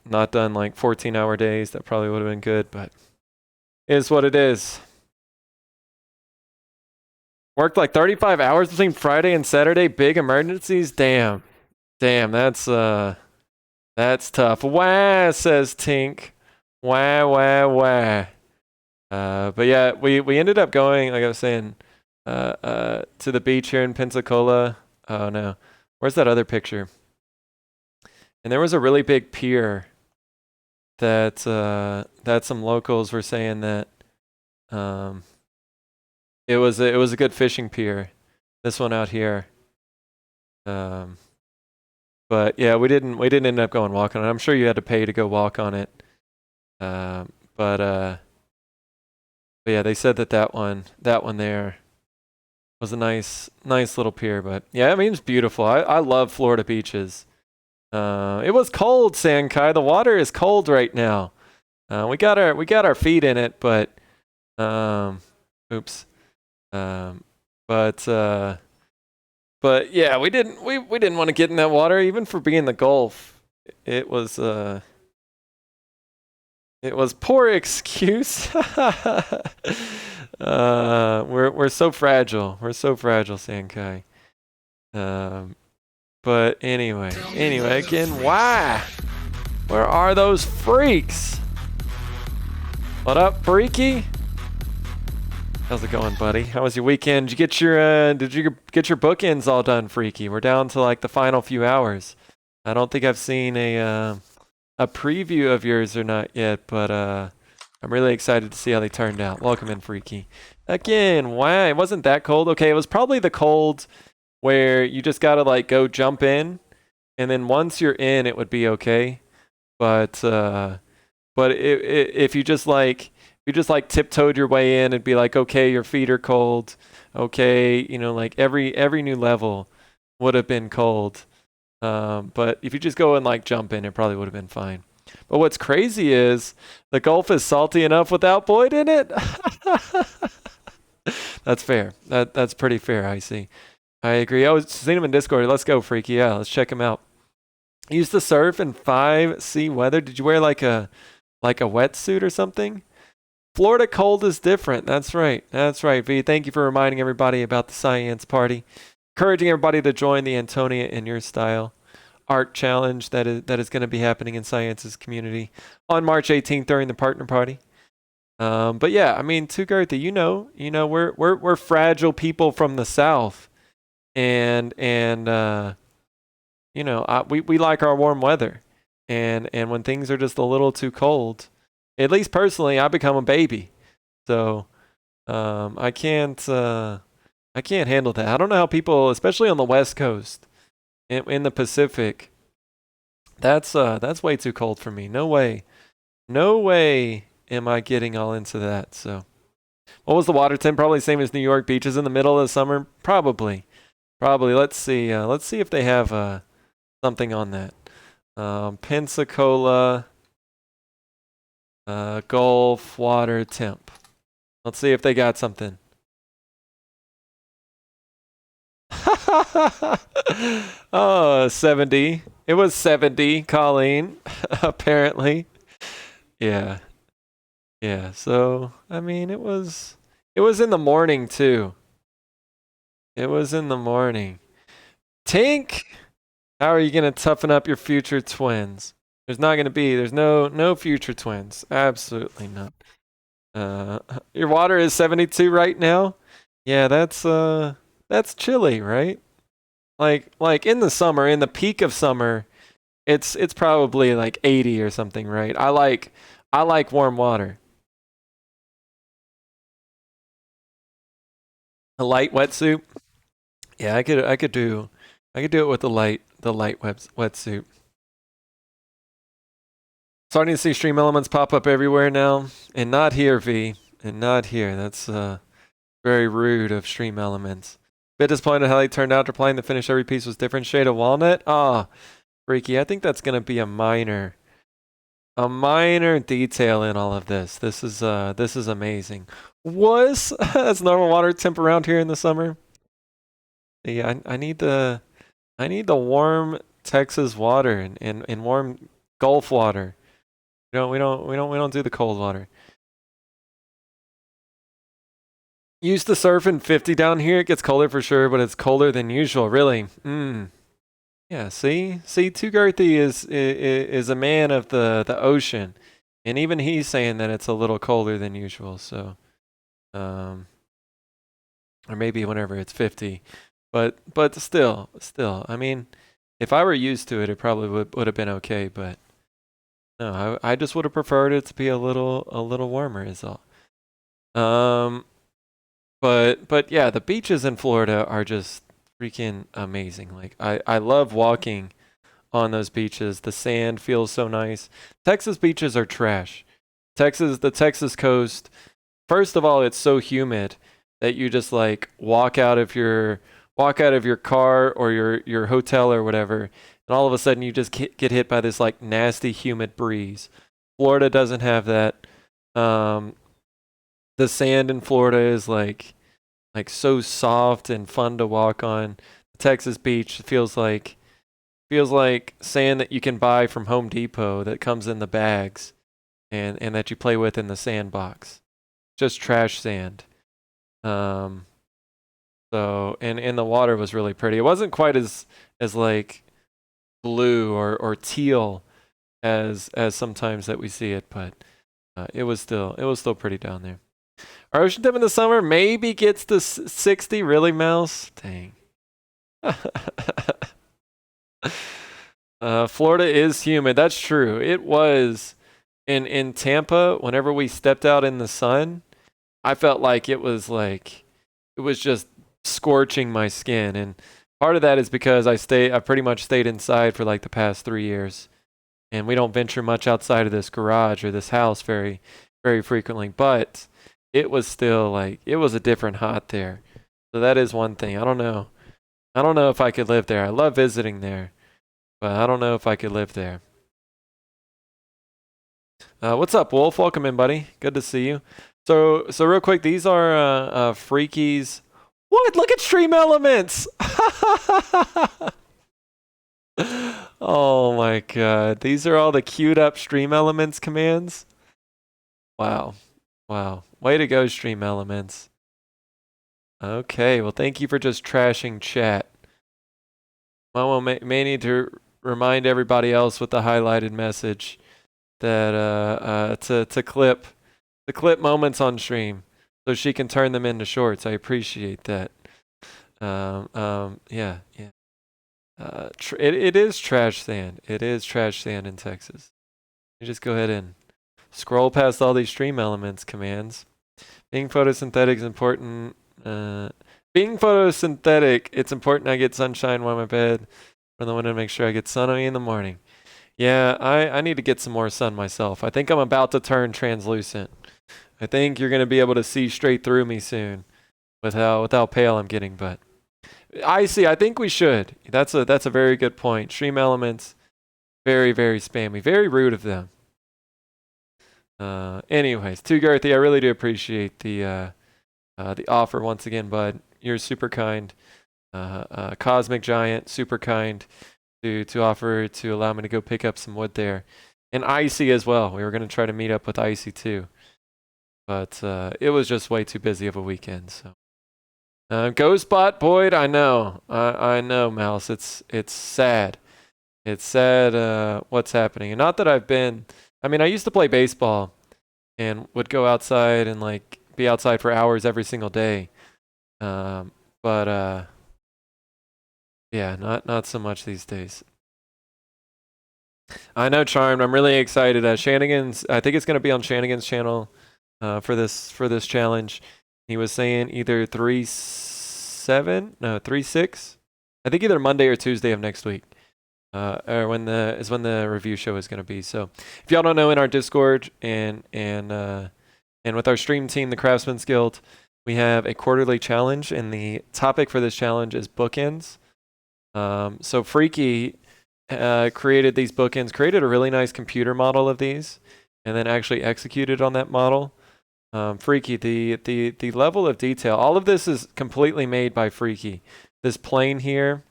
not done like 14-hour days. That probably would have been good, but it is what it is. Worked like 35 hours between Friday and Saturday. Big emergencies. Damn. Damn, that's tough. Wah, says Tink. Wah, wah, wah. But yeah, we ended up going, like I was saying, to the beach here in Pensacola. Oh no, where's that other picture? And there was a really big pier that that some locals were saying that um, it was a good fishing pier. This one out here. Um, but yeah, we didn't end up going walking on it. I'm sure you had to pay to go walk on it. Um, but but yeah, they said that that one there was a nice little pier. But yeah, I mean it's beautiful. I love Florida beaches. It was cold, Sankai. The water is cold right now. We got our feet in it, but oops. Um, but yeah, we didn't want to get in that water even for being the Gulf. It was it was poor excuse. We're so fragile. We're so fragile, Sankai. But anyway, again, why? Where are those freaks? What up, freaky? How's it going, buddy? How was your weekend? Did you get your bookends all done, freaky? We're down to like the final few hours. I don't think I've seen a preview of yours or not yet, but I'm really excited to see how they turned out. Welcome in, freaky. Again, why? It wasn't that cold. Okay, it was probably the cold where you just gotta like go jump in, and then once you're in, it would be okay. But if you just like tiptoed your way in, it'd be like, okay, your feet are cold. Okay, you know, like every new level would have been cold. But if you just go and like jump in, it probably would have been fine. But what's crazy is the Gulf is salty enough without Boyd in it. That's fair. That's pretty fair. I see. I agree. I was seeing him in Discord. Let's go, freaky. Yeah, let's check him out. He used to surf in 5C weather. Did you wear like a wetsuit or something? Florida cold is different. That's right. That's right, V. Thank you for reminding everybody about the science party. Encouraging everybody to join the Antonia in Your Style art challenge that is going to be happening in Science's community on March 18th during the partner party. But yeah, I mean, to Gertha, you know, we're fragile people from the South, and you know, we like our warm weather, and when things are just a little too cold, at least personally, I become a baby. So I can't handle that. I don't know how people, especially on the West Coast, in the Pacific, that's way too cold for me. No way am I getting all into that. So, what was the water temp? Probably the same as New York beaches in the middle of the summer. Probably. Let's see. Let's see if they have something on that. Pensacola, Gulf water temp. Let's see if they got something. Oh, 70. It was 70, Colleen, apparently. Yeah. Yeah, so I mean it was in the morning too. It was in the morning. Tink, how are you gonna toughen up your future twins? There's no future twins. Absolutely not. Your water is 72 right now? Yeah, that's chilly, right? Like in the summer, in the peak of summer, it's probably like 80 or something, right? I like warm water. A light wetsuit? Yeah, I could do it with the light wetsuit. Starting to see stream elements pop up everywhere now, and not here, V, and not here. That's very rude of stream elements. Bit disappointed how they turned out. They're playing the finish. Every piece was different. Shade of walnut. Ah, freaky. I think that's gonna be a minor detail in all of this. This is amazing. Was that's normal water temp around here in the summer. Yeah, I need the warm Texas water and warm Gulf water. We don't do the cold water. Used to surf in 50 down here. It gets colder for sure, but it's colder than usual. Really. Yeah. See, Tugarthy is a man of the ocean, and even he's saying that it's a little colder than usual. So, or maybe whenever it's 50, but still. I mean, if I were used to it, it probably would have been okay. But no, I just would have preferred it to be a little warmer. Is all. Um, but yeah, the beaches in Florida are just freaking amazing. Like I love walking on those beaches. The sand feels so nice. Texas beaches are trash. The Texas coast. First of all, it's so humid that you just like walk out of your car or your hotel or whatever, and all of a sudden you just get hit by this like nasty humid breeze. Florida doesn't have that. The sand in Florida is like so soft and fun to walk on. The Texas beach feels like sand that you can buy from Home Depot that comes in the bags and that you play with in the sandbox. Just trash sand. Um so and the water was really pretty. It wasn't quite as like blue or teal as sometimes that we see it, but it was still pretty down there. Our ocean temp in the summer maybe gets to 60. Really, Mouse? Dang. Florida is humid. That's true. It was in Tampa. Whenever we stepped out in the sun, I felt like it was just scorching my skin, and part of that is because I pretty much stayed inside for like the past 3 years, and we don't venture much outside of this garage or this house very, very frequently. But it was still like it was a different hot there. So that is one thing. I don't know. I don't know if I could live there. I love visiting there, but I don't know if I could live there. What's up, Wolf? Welcome in, buddy. Good to see you. So real quick, these are Freaky's. What? Look at Stream Elements. Oh my god. These are all the queued up Stream Elements commands. Wow. Wow. Way to go, Stream Elements. Okay, well, thank you for just trashing chat. Momo may need to remind everybody else with the highlighted message that to clip moments on stream so she can turn them into shorts. I appreciate that. Yeah. It is trash sand. It is trash sand in Texas. You just go ahead and scroll past all these stream elements commands. Being photosynthetic is important. Being photosynthetic, it's important I get sunshine while I'm in bed from the window to make sure I get sun on me in the morning. Yeah, I need to get some more sun myself. I think I'm about to turn translucent. I think you're going to be able to see straight through me soon with how pale I'm getting, but I see. I think we should. That's a very good point. Stream elements, very, very spammy. Very rude of them. Anyways, Tugarthy, I really do appreciate the offer once again, bud. You're super kind. Cosmic Giant, super kind to offer to allow me to go pick up some wood there. And Icy as well. We were going to try to meet up with Icy too. But it was just way too busy of a weekend. So, Ghostbot Boyd, I know. I know, Mouse. It's sad. It's sad what's happening. And not that I used to play baseball and would go outside and like be outside for hours every single day. But yeah, not so much these days. I know, Charmed. I'm really excited. Shanigan's. I think it's going to be on Shanigan's channel for this challenge. He was saying either 3/7, no 3/6. I think either Monday or Tuesday of next week. Or when the review show is going to be. So if y'all don't know, in our Discord and with our stream team, the Craftsman's Guild, we have a quarterly challenge, and the topic for this challenge is bookends. So Freaky created these bookends, created a really nice computer model of these, and then actually executed on that model. Freaky, the level of detail, all of this is completely made by Freaky. This plane here,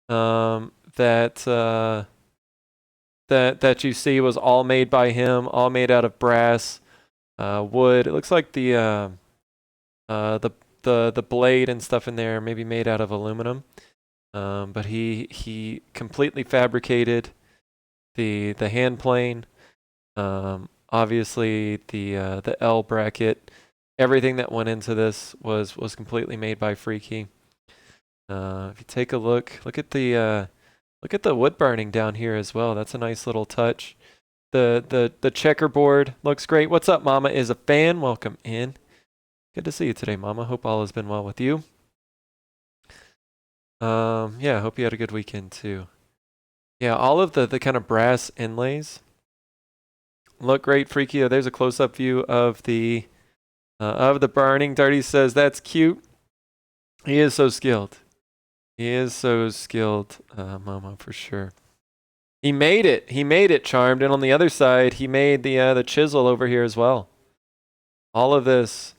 that that you see was all made by him, all made out of brass, wood. It looks like the blade and stuff in there maybe made out of aluminum. But he completely fabricated the hand plane. Obviously the L bracket, everything that went into this was completely made by Freaky. If you take a look at the wood burning down here as well. That's a nice little touch. The checkerboard looks great. What's up, Mama is a fan. Welcome in. Good to see you today, Mama. Hope all has been well with you. Yeah, hope you had a good weekend too. Yeah, all of the kind of brass inlays look great, Freaky. There's a close-up view of the burning. Dirty says that's cute. He is so skilled. He is so skilled, Momo, for sure. He made it. He made it, Charmed. And on the other side, he made the chisel over here as well. All of this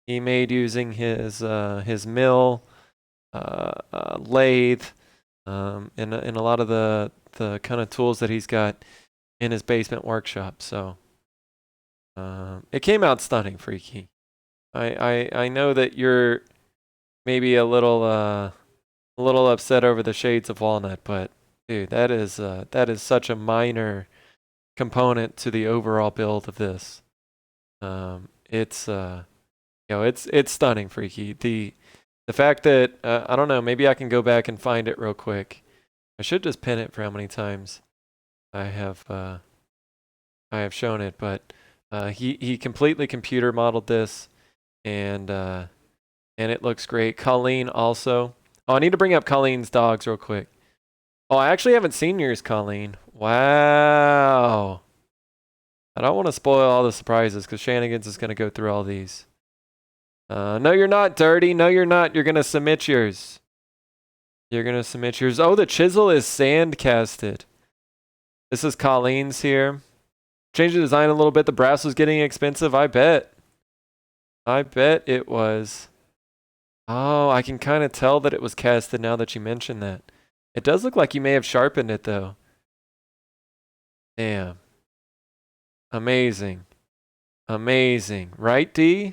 he made using his mill, lathe, and a lot of the kind of tools that he's got in his basement workshop. So it came out stunning, Freaky. I know that you're maybe a little upset over the shades of walnut, but dude, that is such a minor component to the overall build of this. It's it's stunning, Freaky. The fact that I don't know, maybe I can go back and find it real quick. I should just pin it for how many times I have shown it, but he completely computer modeled this, and it looks great. Colleen also. Oh, I need to bring up Colleen's dogs real quick. Oh, I actually haven't seen yours, Colleen. Wow. I don't want to spoil all the surprises because Shenanigans is going to go through all these. No, you're not, Dirty. No, you're not. You're going to submit yours. You're going to submit yours. Oh, the chisel is sand casted. This is Colleen's here. Changed the design a little bit. The brass was getting expensive. I bet it was. Oh, I can kind of tell that it was casted now that you mentioned that. It does look like you may have sharpened it, though. Damn. Amazing. Amazing. Right, D?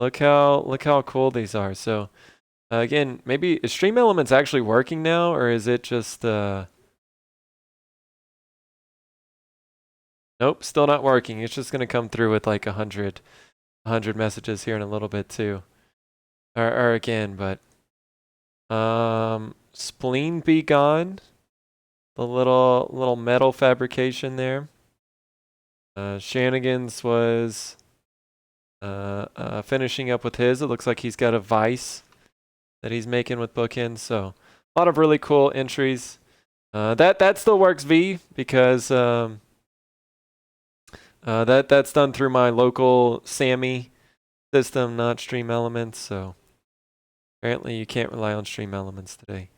Look how cool these are. So, again, maybe is Stream Elements actually working now, or is it just Nope, still not working. It's just gonna come through with like 100 messages here in a little bit too. Or again, but spleen be gone. The little metal fabrication there. Shenanigans was finishing up with his. It looks like he's got a vice that he's making with bookends. So a lot of really cool entries. That still works, V, because that's done through my local Sammy system, not Stream Elements. So apparently you can't rely on Stream Elements today.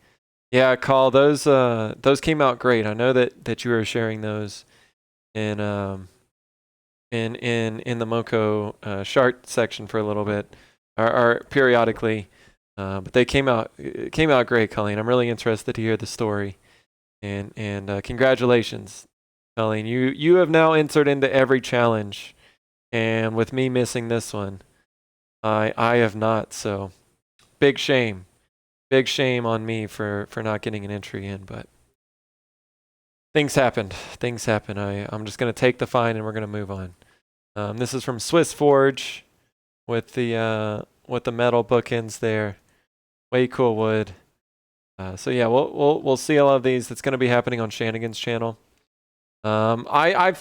Yeah, Call, those came out great. I know that you were sharing those in the Moko Shart section for a little bit, or periodically. But they came out great, Colleen. I'm really interested to hear the story, and congratulations, Colleen. You have now entered into every challenge, and with me missing this one, I have not. So big shame on me for not getting an entry in, but things happened. I'm just gonna take the fine and we're gonna move on. This is from Swiss Forge with the metal bookends there. Way cool wood. So yeah, we'll see a lot of these. That's gonna be happening on Shenanigans' channel. I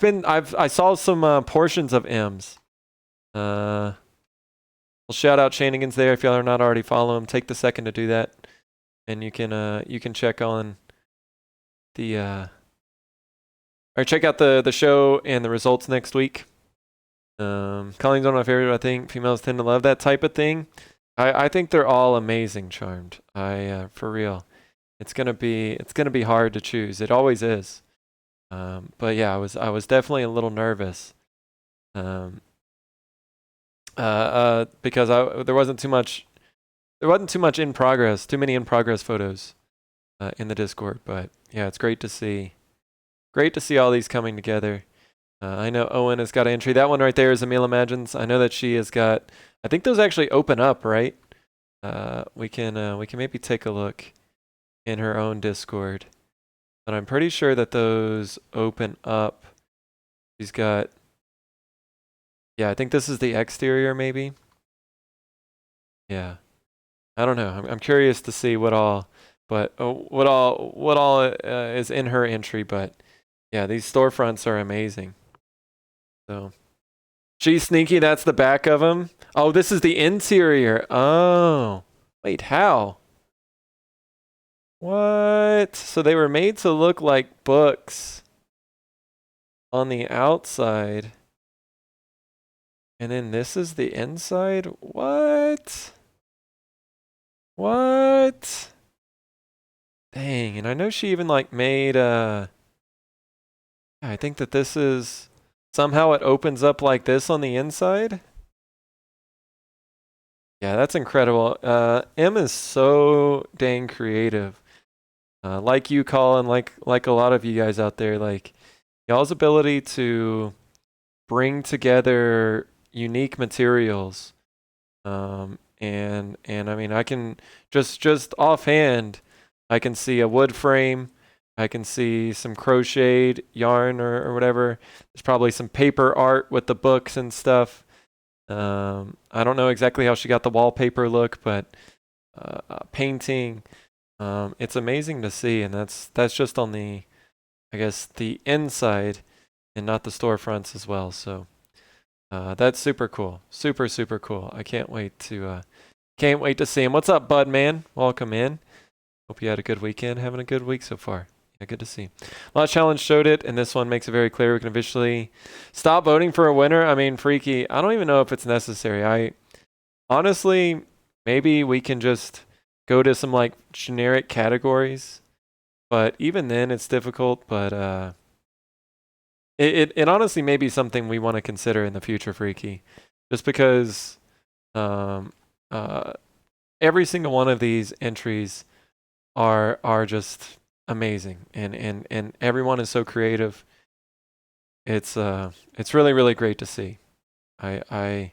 saw some portions of M's. We'll shout out Shenanigans there if y'all are not already following him. Take the second to do that, and you can check on the or check out the show and the results next week. Colleen's one of my favorite. I think females tend to love that type of thing. I think they're all amazing, Charmed. For real, it's gonna be hard to choose. It always is. But yeah, I was definitely a little nervous. Because there wasn't too much in progress, too many in progress photos in the Discord. But yeah, it's great to see great to see all these coming together. I know Owen has got an entry. That one right there is Emil Imagines. I know that she has got. I think those actually open up, right? We can maybe take a look in her own Discord, but I'm pretty sure that those open up. She's got. Yeah, I think this is the exterior, maybe. Yeah, I don't know. I'm curious to see what all, but what all is in her entry. But yeah, these storefronts are amazing. So. She's sneaky. That's the back of them. Oh, this is the interior. Oh, wait, how? What? So they were made to look like books on the outside. And then this is the inside? What? What? Dang, and I know she even like made I think that this is somehow it opens up like this on the inside. Yeah, that's incredible. M is so dang creative. Like you, Colin, like a lot of you guys out there, like y'all's ability to bring together unique materials. And I mean, I can just offhand, I can see a wood frame. I can see some crocheted yarn or whatever. There's probably some paper art with the books and stuff. I don't know exactly how she got the wallpaper look, but painting. It's amazing to see, and that's just on the, I guess, the inside and not the storefronts as well. So that's super cool, super cool. I can't wait to see him. What's up, Bud man? Welcome in. Hope you had a good weekend, having a good week so far. Yeah, good to see. Last challenge showed it, and this one makes it very clear we can officially stop voting for a winner. I mean, Freaky, I don't even know if it's necessary. I honestly, maybe we can just go to some like generic categories, but even then it's difficult. But it honestly may be something we want to consider in the future, Freaky, just because um, every single one of these entries are just amazing, and everyone is so creative. It's really great to see. I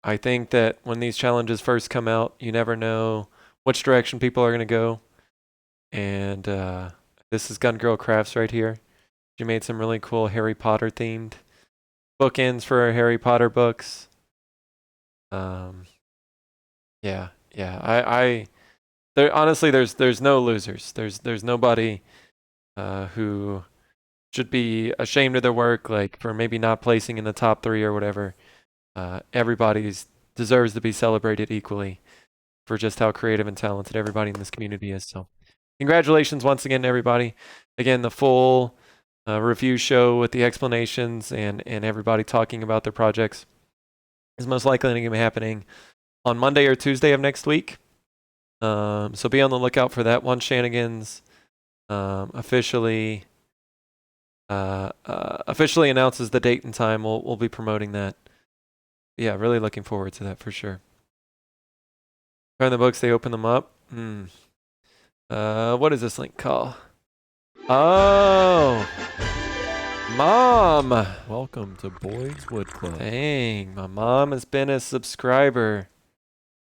think that when these challenges first come out, you never know which direction people are going to go. And this is Gun Girl Crafts right here. She made some really cool Harry Potter themed bookends for her Harry Potter books. Yeah. There honestly, there's no losers. There's nobody who should be ashamed of their work, like for maybe not placing in the top 3 or whatever. Everybody deserves to be celebrated equally for just how creative and talented everybody in this community is. So congratulations once again to everybody. Again, the full review show with the explanations and everybody talking about their projects is most likely going to be happening on Monday or Tuesday of next week. So be on the lookout for that. One Shenanigans officially announces the date and time. We'll be promoting that. Yeah, really looking forward to that for sure. Find the books, they open them up. What is this link called? Oh, Mom. Welcome to Boyd's Wood Club. Dang, my mom has been a subscriber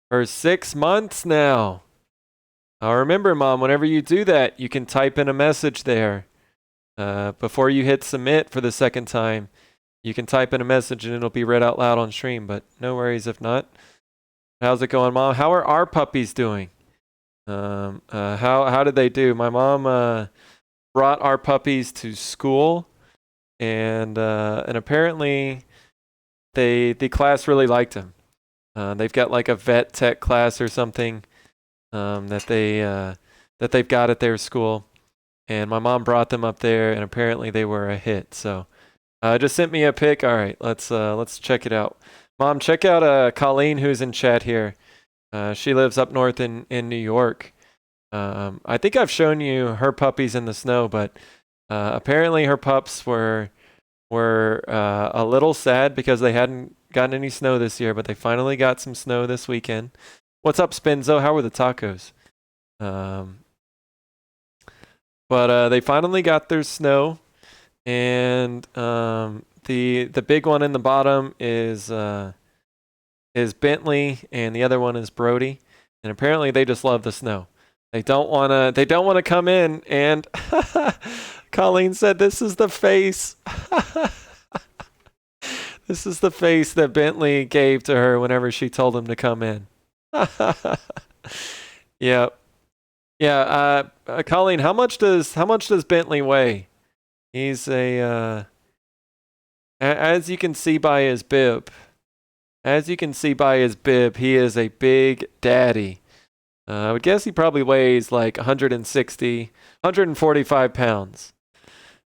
for 6 months now. Now remember, Mom, whenever you do that, you can type in a message there. Before you hit submit for the second time, you can type in a message and it'll be read out loud on stream, but no worries if not. How's it going, Mom? How are our puppies doing? How did they do? My mom brought our puppies to school, and apparently the class really liked them. They've got like a vet tech class or something that they've got at their school, and my mom brought them up there, and apparently they were a hit. So just sent me a pic. All right, let's check it out. Mom, check out Colleen, who's in chat here. She lives up north in New York. I think I've shown you her puppies in the snow, but apparently her pups were a little sad because they hadn't gotten any snow this year, but they finally got some snow this weekend. What's up, Spinzo? How were the tacos? But they finally got their snow, and the big one in the bottom is Bentley, and the other one is Brody. And apparently they just love the snow. They don't wanna come in, and Colleen said this is the face. This is the face that Bentley gave to her whenever she told him to come in. Yep. Yeah, Colleen, how much does Bentley weigh? He's as you can see by his bib. As you can see by his bib, he is a big daddy. I would guess he probably weighs like 160, 145 pounds.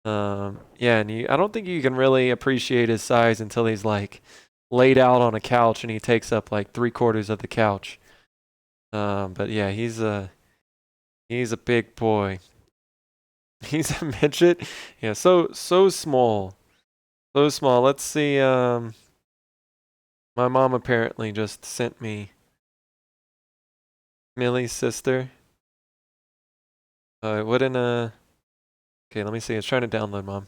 Yeah, and I don't think you can really appreciate his size until he's like laid out on a couch and he takes up like 3/4 of the couch. But yeah, he's a big boy. He's a midget. Yeah, so small. So small. Let's see. My mom apparently just sent me Millie's sister. It wouldn't Okay, let me see. It's trying to download, Mom.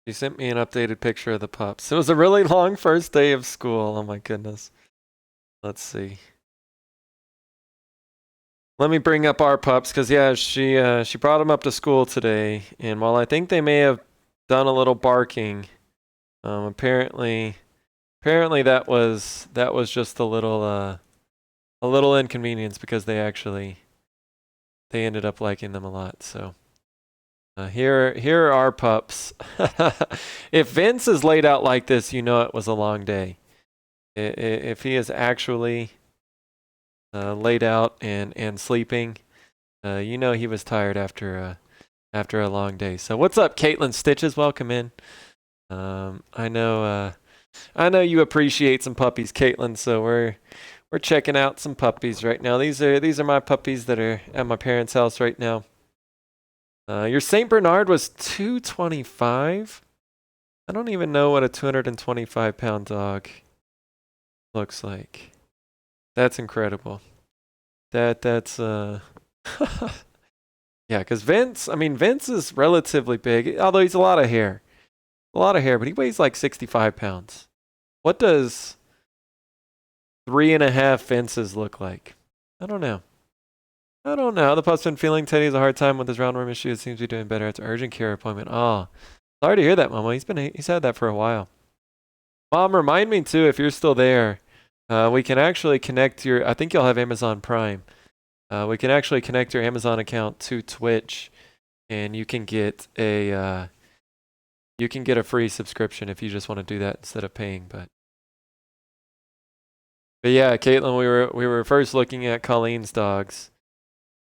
She sent me an updated picture of the pups. It was a really long first day of school. Oh my goodness. Let's see. Let me bring up our pups, because yeah, she brought them up to school today, and while I think they may have done a little barking, apparently that was just a little inconvenience, because they ended up liking them a lot. So here are our pups. If Vince is laid out like this, you know it was a long day. If he is actually laid out and sleeping, you know he was tired after a long day. So what's up, Caitlin Stitches? Welcome in. I know you appreciate some puppies, Caitlin. So we're checking out some puppies right now. These are my puppies that are at my parents' house right now. Your Saint Bernard was 225. I don't even know what a 225-pound dog looks like. That's incredible. That's yeah, because Vince is relatively big, although he's a lot of hair, but he weighs like 65 pounds. What does 3.5 Vinces look like? I don't know. The pup's been feeling Teddy has a hard time with his roundworm issue. It seems to be doing better. It's an urgent care appointment. Oh, sorry to hear that, Mama. He's had that for a while. Mom, remind me too, if you're still there. We can actually connect your. I think you'll have Amazon Prime. We can actually connect your Amazon account to Twitch, and you can get a free subscription if you just want to do that instead of paying. But yeah, Caitlin, we were first looking at Colleen's dogs.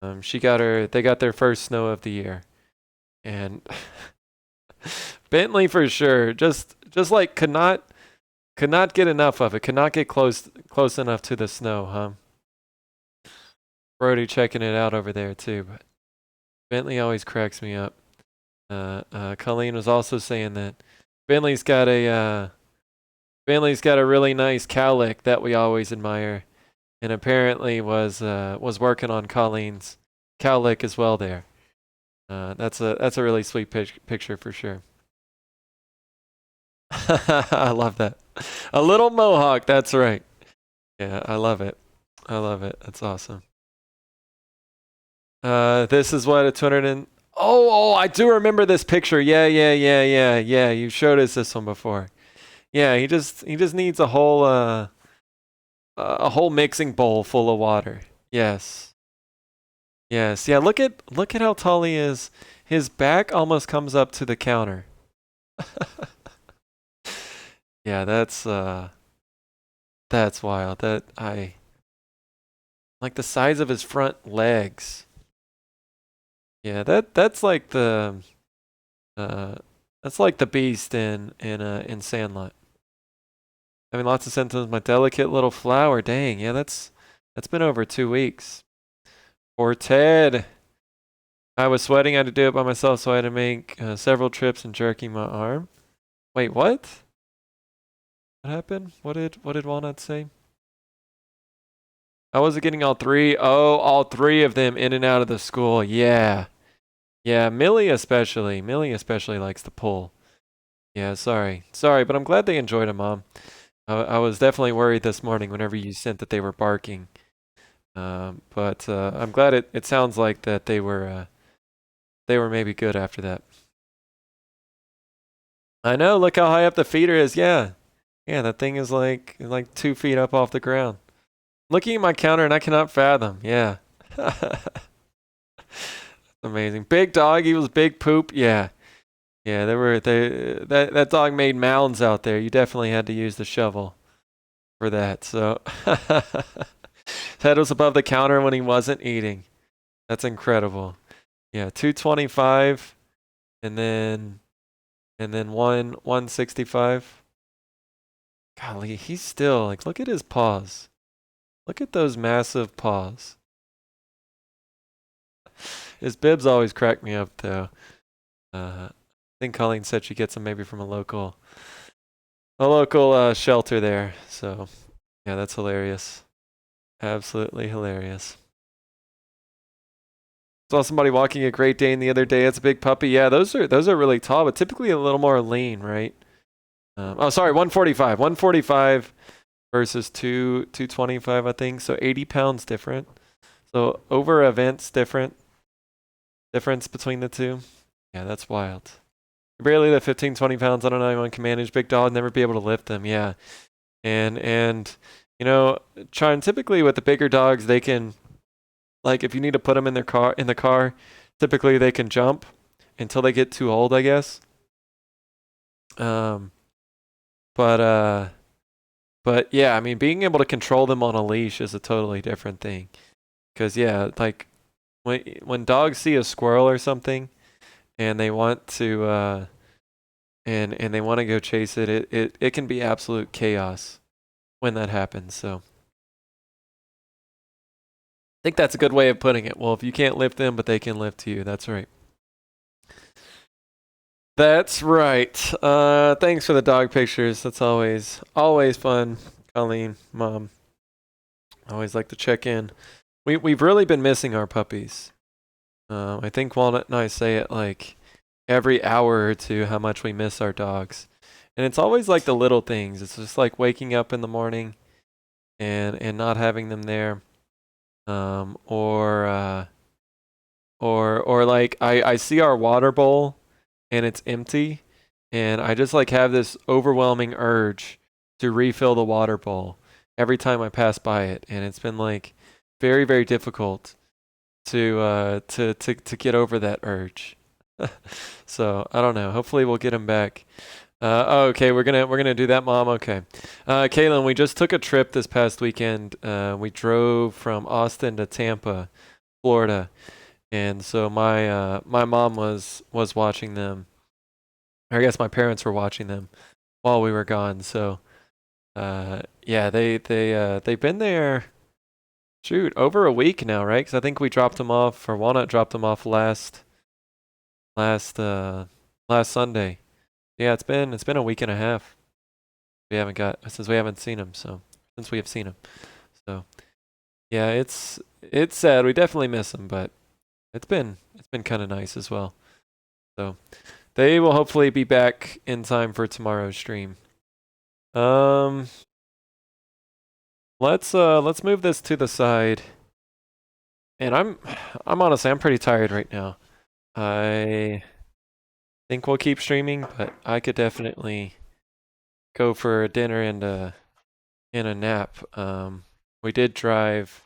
They got their first snow of the year, and Bentley for sure. Just like could not get enough of it. Could not get close enough to the snow, huh? Brody checking it out over there too, but Bentley always cracks me up. Colleen was also saying that Bentley's got a really nice cowlick that we always admire, and apparently was working on Colleen's cowlick as well there. That's a really sweet picture for sure. I love that. A little mohawk, that's right. Yeah, I love it. That's awesome. This is what a 200 and oh, I do remember this picture. Yeah. You showed us this one before. Yeah, he just needs a whole mixing bowl full of water. Yes. Yeah, look at how tall he is. His back almost comes up to the counter. Yeah, that's wild. That I like the size of his front legs. Yeah, that's like the beast in Sandlot. Having lots of symptoms. My delicate little flower. Dang, yeah, that's been over 2 weeks. Poor Ted. I was sweating. I had to do it by myself, so I had to make several trips and jerking my arm. Wait, what? What happened? What did Walnut say? I wasn't getting all three. Oh, all three of them in and out of the school. Yeah. Yeah, Millie especially likes to pull. Yeah, sorry, but I'm glad they enjoyed it, Mom. I was definitely worried this morning whenever you sent that they were barking. But I'm glad it sounds like that they were maybe good after that. I know. Look how high up the feeder is. Yeah, yeah. That thing is like 2 feet up off the ground. Looking at my counter and I cannot fathom. Yeah. Amazing. Big dog equals big poop. Yeah. Yeah, that dog made mounds out there. You definitely had to use the shovel for that. So head was above the counter when he wasn't eating. That's incredible. Yeah, 225 and then 165. Golly, he's still like look at his paws. Look at those massive paws. His bibs always crack me up though. I think Colleen said she gets them maybe from a local shelter there. So yeah, that's hilarious. Absolutely hilarious. Saw somebody walking a Great Dane the other day. It's a big puppy. Yeah, those are really tall, but typically a little more lean, right? Oh, sorry, 145. 145 versus 225, I think. So 80 pounds different. So over events difference between the two. Yeah, that's wild. Barely the 15, 20 pounds. I don't know anyone can manage big dog, never be able to lift them. Yeah. And you know, trying typically with the bigger dogs, they can like if you need to put them in the car, typically they can jump until they get too old, I guess. Um, but but yeah, I mean, being able to control them on a leash is a totally different thing. Cause yeah, like when dogs see a squirrel or something and they want to and they want to go chase it, it can be absolute chaos when that happens. So I think that's a good way of putting it. Well, if you can't lift them, but they can lift you, that's right. That's right. Thanks for the dog pictures. That's always fun. Colleen, Mom, always like to check in. We've really been missing our puppies. I think Walnut and I say it like every hour or two how much we miss our dogs. And it's always like the little things. It's just like waking up in the morning and not having them there. Or like I see our water bowl and it's empty and I just like have this overwhelming urge to refill the water bowl every time I pass by it and it's been like very very difficult to get over that urge. So I don't know. Hopefully we'll get him back. Okay, we're gonna do that, Mom. Okay, Kaylin, we just took a trip this past weekend. We drove from Austin to Tampa, Florida, and so my mom was watching them. I guess my parents were watching them while we were gone. So yeah, they've been there. Shoot, over a week now, right? Because I think we dropped them off, or Walnut dropped them off last last Sunday. Yeah, it's been a week and a half. We haven't got since we haven't seen him. So since we have seen him, so yeah, it's sad. We definitely miss him, but it's been kind of nice as well. So they will hopefully be back in time for tomorrow's stream. Um, let's move this to the side. And I'm honestly I'm pretty tired right now. I think we'll keep streaming, but I could definitely go for a dinner and a nap. We did drive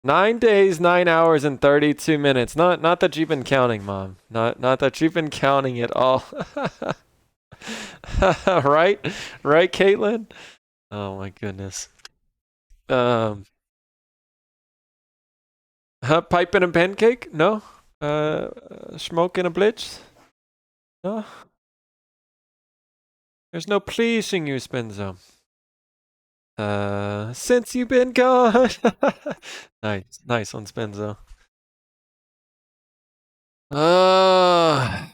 9 days, 9 hours, and 32 minutes. Not that you've been counting, Mom. Not that you've been counting at all. Right, right, Caitlin. Oh my goodness. Um, pipe and a pancake? No. Smoke and a blitz? No. There's no pleasing you, Spenzo. Since you've been gone. Nice one, Spenzo. Uh,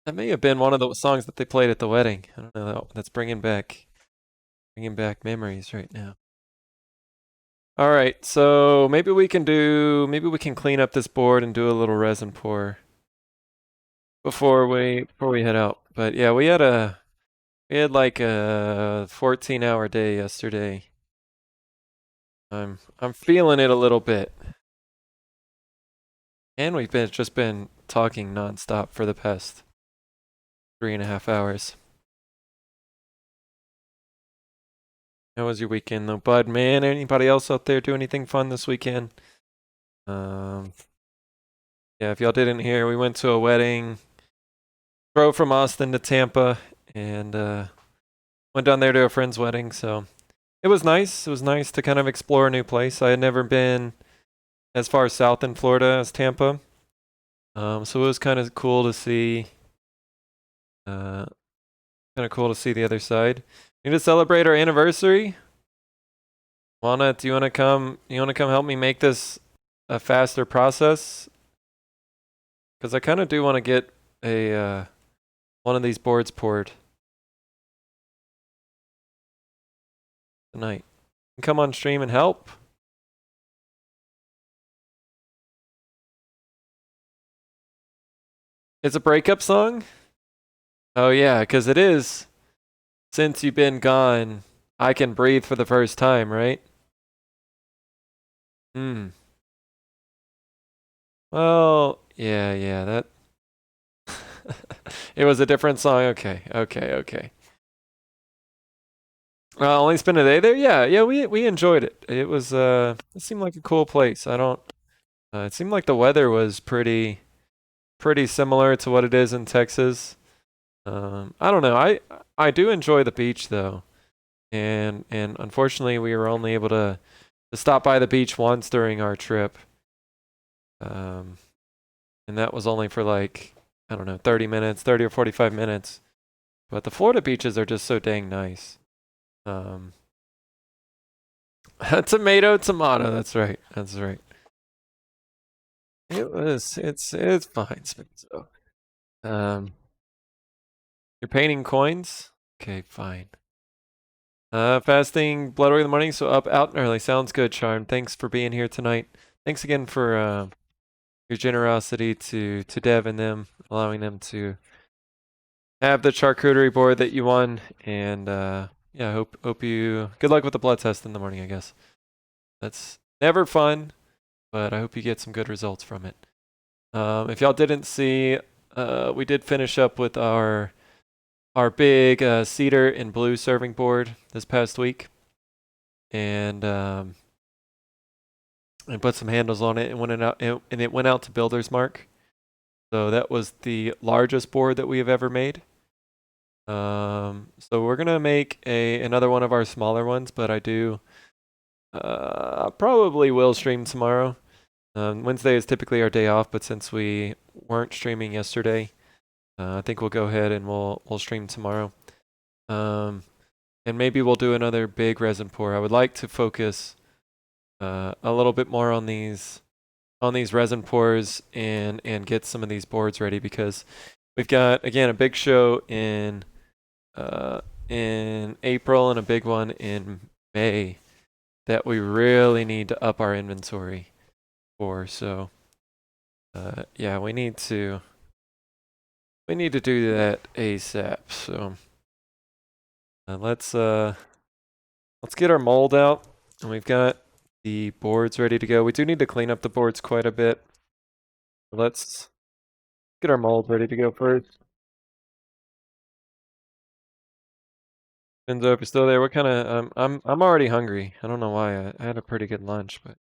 that may have been one of the songs that they played at the wedding. I don't know. That's bringing back memories right now. All right, so maybe we can clean up this board and do a little resin pour before we head out. But yeah, we had like a 14-hour day yesterday. I'm feeling it a little bit. And we've been just been talking nonstop for the past 3.5 hours. How was your weekend though, bud? Man, anybody else out there do anything fun this weekend? Um, yeah, if y'all didn't hear, we went to a wedding. Drove from Austin to Tampa and went down there to a friend's wedding. So it was nice. It was nice to kind of explore a new place. I had never been as far south in Florida as Tampa. So it was kind of cool to see. Uh, Kind of cool to see the other side. Need to celebrate our anniversary. Walnut, do you want to come? You want to come help me make this a faster process? Because I kind of do want to get a one of these boards poured tonight. Come on stream and help. It's a breakup song? Oh yeah, because it is. Since you've been gone, I can breathe for the first time, right? Hmm. Well, yeah, that. It was a different song. Okay. Only spent a day there. Yeah. We enjoyed it. It was it seemed like a cool place. I don't. It seemed like the weather was pretty similar to what it is in Texas. I don't know. I do enjoy the beach though, and unfortunately we were only able to stop by the beach once during our trip. Um, and that was only for like I don't know 30 minutes, 30 or 45 minutes. But the Florida beaches are just so dang nice. Um, tomato. That's right. That's right. It's fine. So, um, you're painting coins. Okay, fine. Fasting blood work in the morning, so up out and early. Sounds good, Charm. Thanks for being here tonight. Thanks again for your generosity to Dev and them, allowing them to have the charcuterie board that you won. And yeah, hope you good luck with the blood test in the morning. I guess that's never fun, but I hope you get some good results from it. If y'all didn't see, we did finish up with our big cedar and blue serving board this past week, and put some handles on it and it went out to Builder's Mark. So that was the largest board that we have ever made. So we're gonna make another one of our smaller ones, but I do probably will stream tomorrow. Wednesday is typically our day off, but since we weren't streaming yesterday, I think we'll go ahead and we'll stream tomorrow. And maybe we'll do another big resin pour. I would like to focus a little bit more on these resin pours and get some of these boards ready because we've got again a big show in April and a big one in May that we really need to up our inventory for. So yeah, we need to do that ASAP. So let's get our mold out, and we've got the boards ready to go. We do need to clean up the boards quite a bit. Let's get our mold ready to go first. Enzo, if you're still there, what kind of I'm already hungry. I don't know why. I had a pretty good lunch, but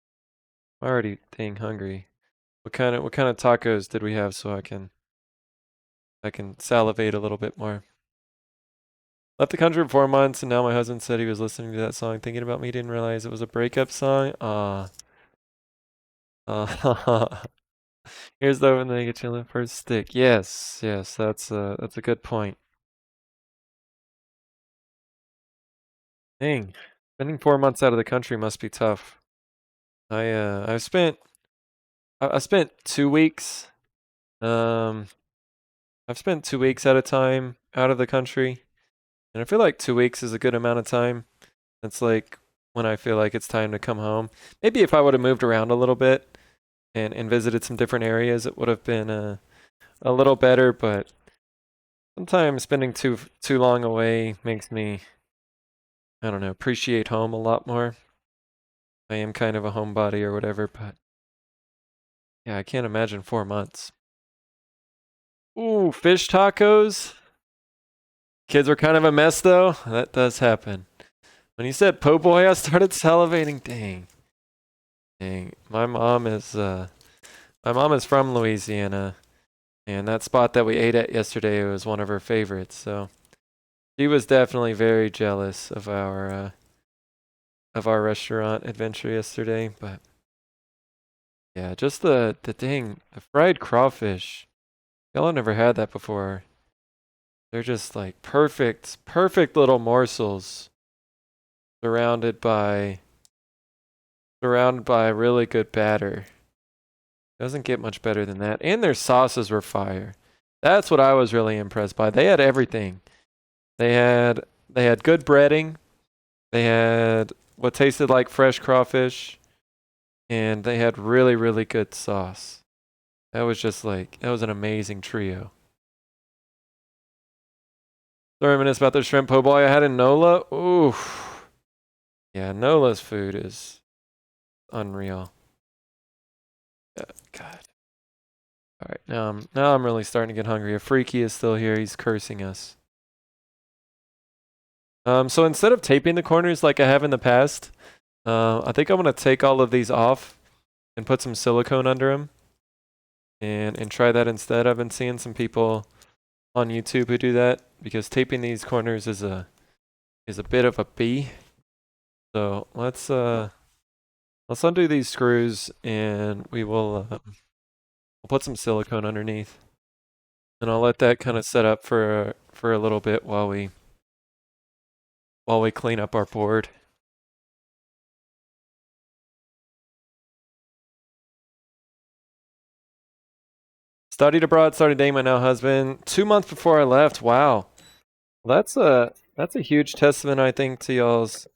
I'm already dang hungry. What kind of tacos did we have so I can salivate a little bit more? Left the country for 4 months, and now my husband said he was listening to that song, thinking about me. Didn't realize it was a breakup song. Here's the when they get you on the first stick. Yes, that's a good point. Dang, spending 4 months out of the country must be tough. I spent 2 weeks. Um, I've spent 2 weeks at a time out of the country, and I feel like 2 weeks is a good amount of time. It's like when I feel like it's time to come home. Maybe if I would have moved around a little bit and visited some different areas, it would have been a little better. But sometimes spending too long away makes me, I don't know, appreciate home a lot more. I am kind of a homebody or whatever, but yeah, I can't imagine 4 months. Ooh, fish tacos. Kids were kind of a mess though. That does happen. When you said po' boy, I started salivating. Dang. Dang. My mom is from Louisiana, and that spot that we ate at yesterday was one of her favorites. So she was definitely very jealous of our restaurant adventure yesterday. But yeah, just the fried crawfish. Y'all have never had that before. They're just like perfect little morsels surrounded by really good batter. Doesn't get much better than that. And their sauces were fire. That's what I was really impressed by. They had everything. They had good breading. They had what tasted like fresh crawfish, and they had really really good sauce. That was an amazing trio. So reminisce about the shrimp po' boy I had in Nola. Ooh. Yeah, Nola's food is unreal. Yeah, God. All right, now I'm really starting to get hungry. If Freaky is still here, he's cursing us. So instead of taping the corners like I have in the past, I think I'm gonna take all of these off and put some silicone under them, and try that instead. I've been seeing some people on YouTube who do that because taping these corners is a bit of a bee. So let's undo these screws and we'll put some silicone underneath, and I'll let that kind of set up for a little bit while we clean up our board. Studied abroad, started dating my now husband 2 months before I left. Wow, that's a huge testament, I think, to y'all's,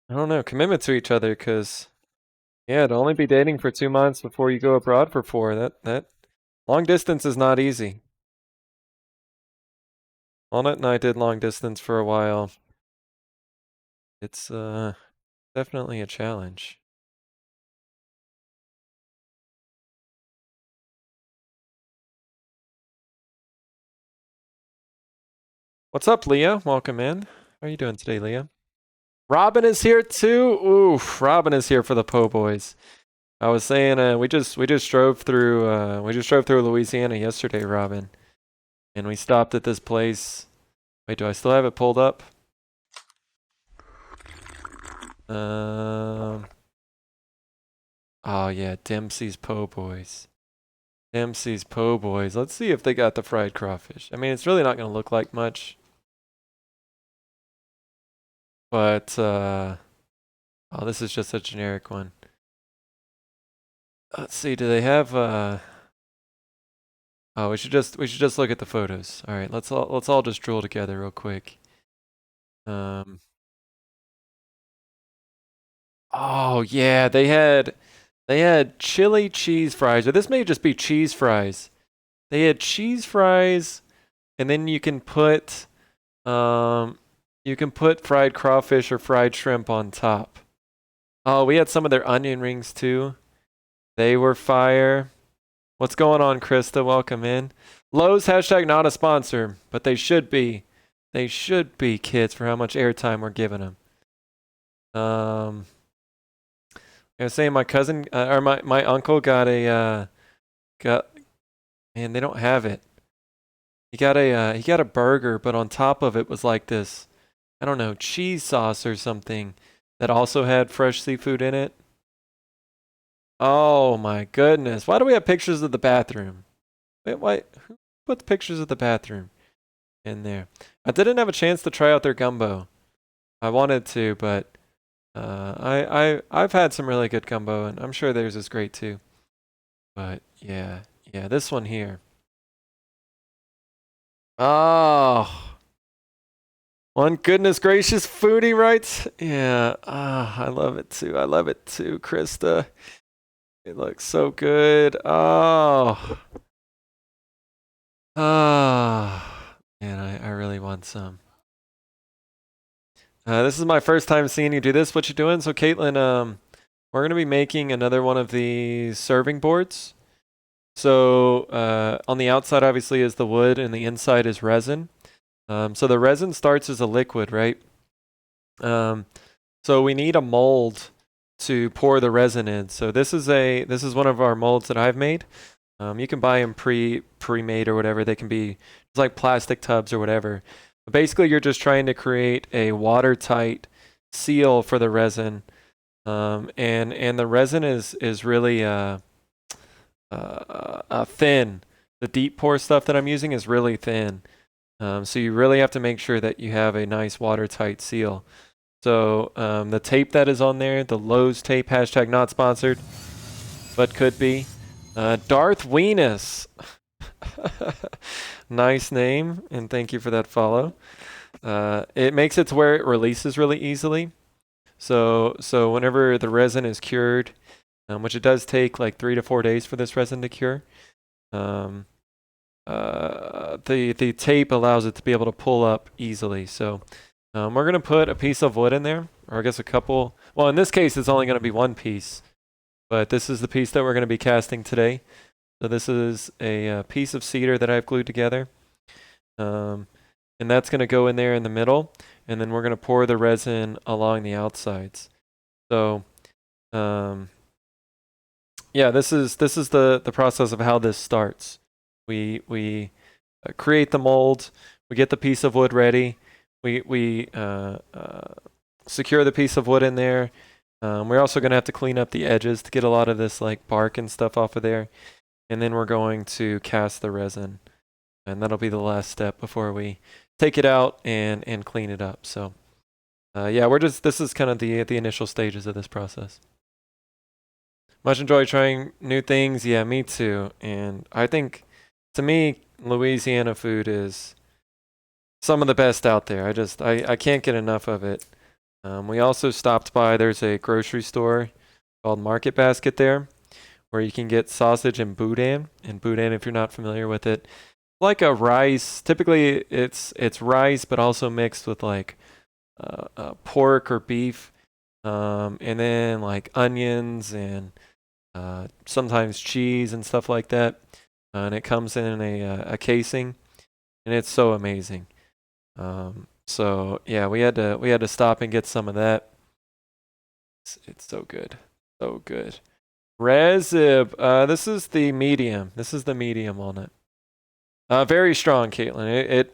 I don't know, commitment to each other. Cause yeah, to only be dating for 2 months before you go abroad for four, that long distance is not easy. Walnut and I did long distance for a while. It's definitely a challenge. What's up, Leah? Welcome in. How are you doing today, Leah? Robin is here too. Oof, Robin is here for the po' boys. I was saying, we just drove through Louisiana yesterday, Robin, and we stopped at this place. Wait, do I still have it pulled up? Um. Oh yeah, Dempsey's Po' Boys. Dempsey's Po' Boys. Let's see if they got the fried crawfish. I mean, it's really not gonna look like much, but oh, this is just a generic one. Let's see. Do they have Oh, we should just look at the photos. All right, let's all just drool together real quick. Um. Oh yeah, they had chili cheese fries, or this may just be cheese fries. They had cheese fries, and then you can put fried crawfish or fried shrimp on top. Oh, we had some of their onion rings too. They were fire. What's going on, Krista? Welcome in. Lowe's hashtag not a sponsor, but they should be. They should be, kids, for how much airtime we're giving them. I was saying my cousin or my uncle got man, they don't have it. He got a burger, but on top of it was like this, I don't know, cheese sauce or something that also had fresh seafood in it. Oh my goodness. Why do we have pictures of the bathroom? Wait, why who put the pictures of the bathroom in there? I didn't have a chance to try out their gumbo. I wanted to, but I've had some really good gumbo, and I'm sure theirs is great too. But yeah, yeah, this one here. Oh, One goodness gracious foodie writes, yeah, I love it too. I love it too, Krista. It looks so good. Oh, man, I really want some. This is my first time seeing you do this. What you doing? So, Caitlin, we're gonna be making another one of these serving boards. So, on the outside, obviously, is the wood, and the inside is resin. So the resin starts as a liquid, right? So we need a mold to pour the resin in. So this is one of our molds that I've made. You can buy them pre-made or whatever. They can be it's like plastic tubs or whatever. But basically, you're just trying to create a watertight seal for the resin, and the resin is really thin. The deep pour stuff that I'm using is really thin. So you really have to make sure that you have a nice watertight seal. So the tape that is on there, the Lowe's tape, hashtag not sponsored, but could be. Darth Weenus. Nice name, and thank you for that follow. It makes it to where it releases really easily. So whenever the resin is cured, which it does take like 3 to 4 days for this resin to cure, the tape allows it to be able to pull up easily. So we're going to put a piece of wood in there, or I guess a couple. Well, in this case, it's only going to be one piece, but this is the piece that we're going to be casting today. So this is a piece of cedar that I've glued together. And that's going to go in there in the middle, and then we're going to pour the resin along the outsides. So yeah, this is the process of how this starts. We create the mold, we get the piece of wood ready, we secure the piece of wood in there. We're also going to have to clean up the edges to get a lot of this like bark and stuff off of there. And then we're going to cast the resin. And that'll be the last step before we take it out and clean it up. So yeah, this is kind of the initial stages of this process. Much enjoy trying new things. Yeah, me too. And I think, to me, Louisiana food is some of the best out there. I can't get enough of it. We also stopped by, there's a grocery store called Market Basket there, where you can get sausage and boudin. And boudin, if you're not familiar with it, like a rice. Typically, it's rice, but also mixed with like pork or beef, and then like onions and sometimes cheese and stuff like that. And it comes in a casing, and it's so amazing. So yeah, we had to stop and get some of that. It's so good, so good. Rezib, this is the medium. This is the medium walnut. Very strong, Caitlin.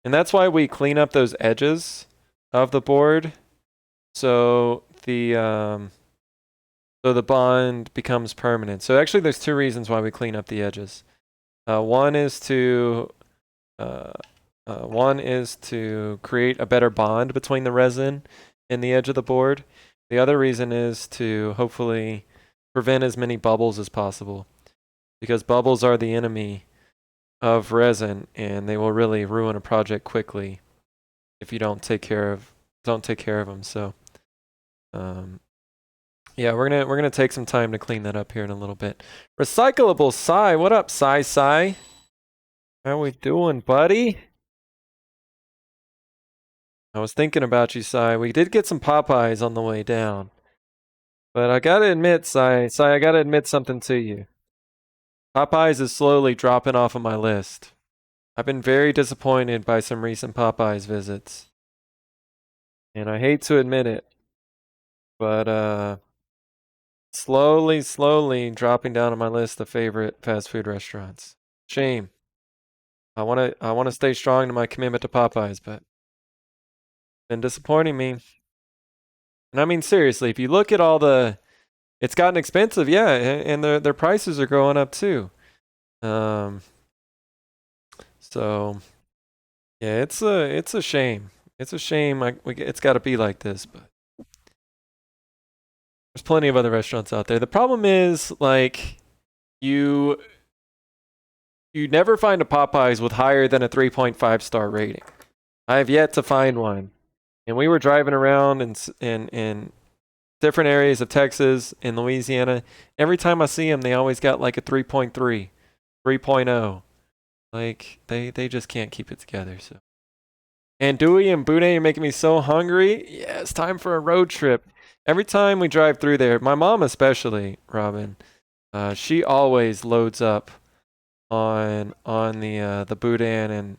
And that's why we clean up those edges of the board, so the bond becomes permanent. So actually, there's two reasons why we clean up the edges. One is to create a better bond between the resin and the edge of the board. The other reason is to hopefully prevent as many bubbles as possible, because bubbles are the enemy of resin, and they will really ruin a project quickly if you don't take care of them. So yeah, we're gonna take some time to clean that up here in a little bit. Recyclable Sai, what up, Sai? How we doing, buddy? I was thinking about you, Sai. We did get some Popeyes on the way down, but I gotta admit, Sai, I gotta admit something to you. Popeyes is slowly dropping off of my list. I've been very disappointed by some recent Popeyes visits, and I hate to admit it, but slowly dropping down on my list of favorite fast food restaurants. Shame. I wanna stay strong to my commitment to Popeyes, but been disappointing me. And I mean seriously, if you look at it's gotten expensive, yeah, and their prices are going up too. So yeah, it's a shame. It's a shame. It's got to be like this, but there's plenty of other restaurants out there. The problem is, like, you never find a Popeyes with higher than a 3.5 star rating. I have yet to find one. And we were driving around in different areas of Texas and Louisiana. Every time I see them, they always got like a 3.3, 3.0. Like they just can't keep it together. So. And Dewey and Boudin are making me so hungry. Yeah, it's time for a road trip. Every time we drive through there, my mom especially, Robin, she always loads up on the boudin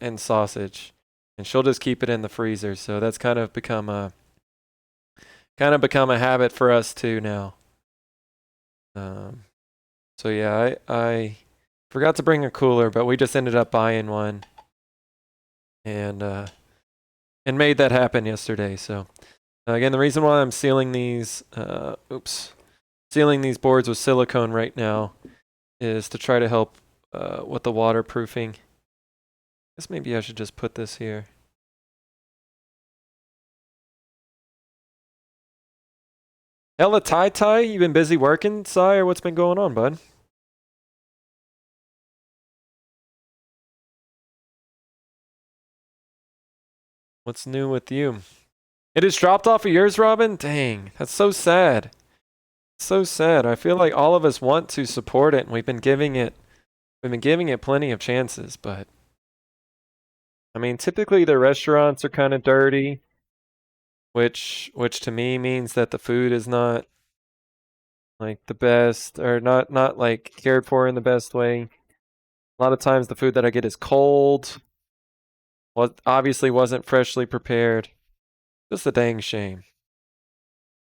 and sausage, and she'll just keep it in the freezer. So that's kind of become a habit for us too now. Um, so yeah, I forgot to bring a cooler, but we just ended up buying one, and made that happen yesterday. So again, the reason why I'm sealing these boards with silicone right now is to try to help with the waterproofing. I guess maybe I should just put this here. Ella Tai, you been busy working, Sire? What's been going on, bud? What's new with you? It has dropped off of yours, Robin? Dang, that's so sad. So sad. I feel like all of us want to support it, and we've been giving it plenty of chances, but I mean, typically the restaurants are kind of dirty, which to me means that the food is not like the best, or not like cared for in the best way. A lot of times the food that I get is cold. What obviously wasn't freshly prepared. Just a dang shame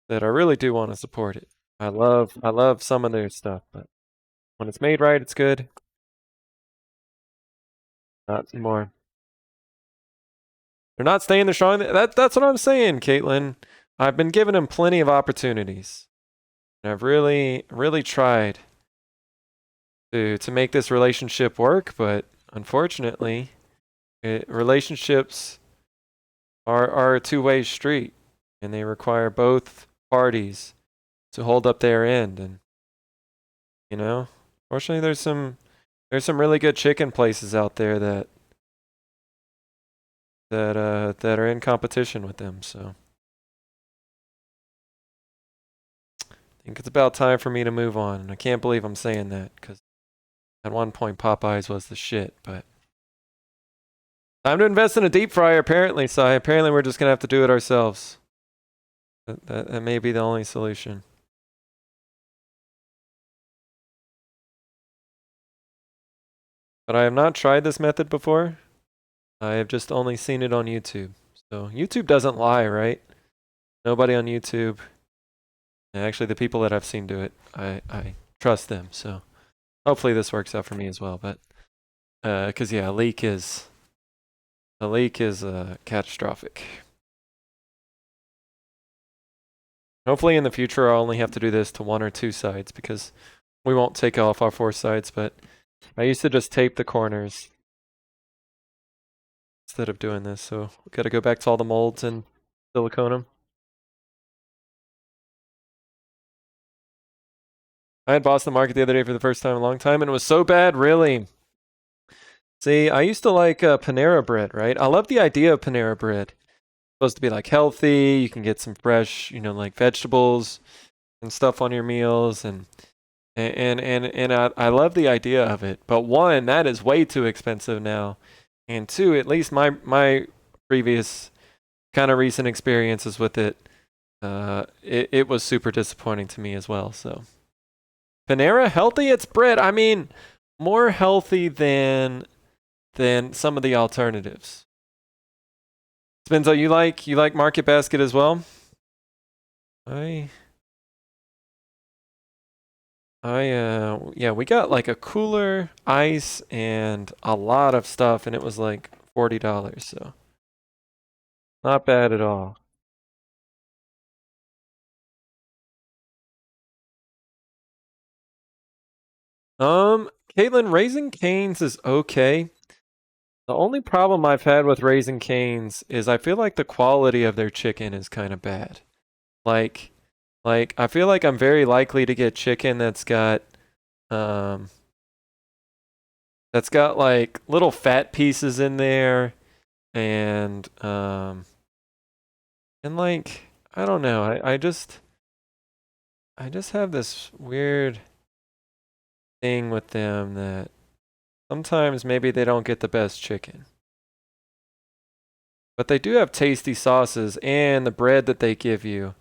that I really do want to support it. I love some of their stuff, but when it's made right, it's good. Not anymore. They're not staying there strong. That's what I'm saying, Caitlin. I've been giving them plenty of opportunities. And I've really tried to make this relationship work, but unfortunately, relationships are a two-way street, and they require both parties to hold up their end. And fortunately, there's some really good chicken places out there that are in competition with them. So I think it's about time for me to move on. And I can't believe I'm saying that, because at one point Popeyes was the shit, but time to invest in a deep fryer, apparently, so apparently we're just gonna have to do it ourselves. That may be the only solution. But I have not tried this method before. I have just only seen it on YouTube. So YouTube doesn't lie, right? Nobody on YouTube. And actually, the people that I've seen do it, I trust them. So hopefully this works out for me as well. But because yeah, a leak is catastrophic. Hopefully in the future I'll only have to do this to one or two sides, because we won't take off our four sides. But I used to just tape the corners instead of doing this. So we got to go back to all the molds and silicone them. I had Boston Market the other day for the first time in a long time, and it was so bad, really. See, I used to like Panera bread, right? I love the idea of Panera bread. It's supposed to be like healthy. You can get some fresh, like vegetables and stuff on your meals, and I love the idea of it. But one, that is way too expensive now, and two, at least my previous kind of recent experiences with it, it was super disappointing to me as well. So Panera healthy? It's bread. I mean, more healthy than some of the alternatives. Spenzo, you like Market Basket as well? Yeah, we got like a cooler, ice, and a lot of stuff, and it was like $40, so not bad at all. Caitlin, Raising Cane's is okay. The only problem I've had with Raising Cane's is I feel like the quality of their chicken is kind of bad. Like, like I feel like I'm very likely to get chicken um that's got like little fat pieces in there, and like I don't know. I just have this weird thing with them that sometimes maybe they don't get the best chicken. But they do have tasty sauces, and the bread that they give you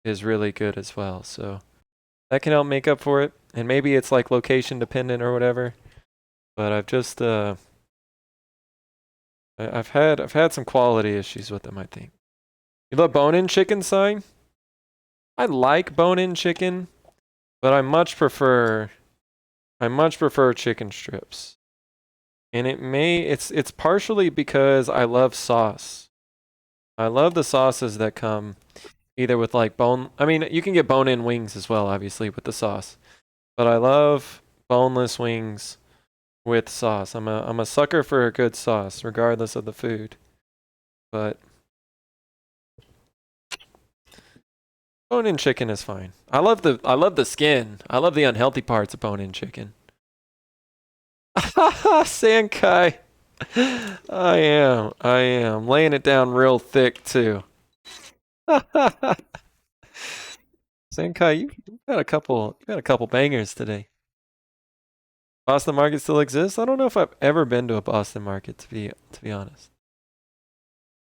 is really good as well. So that can help make up for it. And maybe it's like location dependent or whatever. But I've just I've had some quality issues with them, I think. You love bone-in chicken, Si? I like bone-in chicken, but I much prefer chicken strips. And it's partially because I love sauce. I love the sauces that come either with like I mean, you can get bone-in wings as well, obviously, with the sauce. But I love boneless wings with sauce. I'm a sucker for a good sauce, regardless of the food. But bone-in chicken is fine. I love the skin. I love the unhealthy parts of bone-in chicken. Sankai. I am laying it down real thick too. Sankai, you've had a couple bangers today. Boston Market still exists? I don't know if I've ever been to a Boston Market to be honest.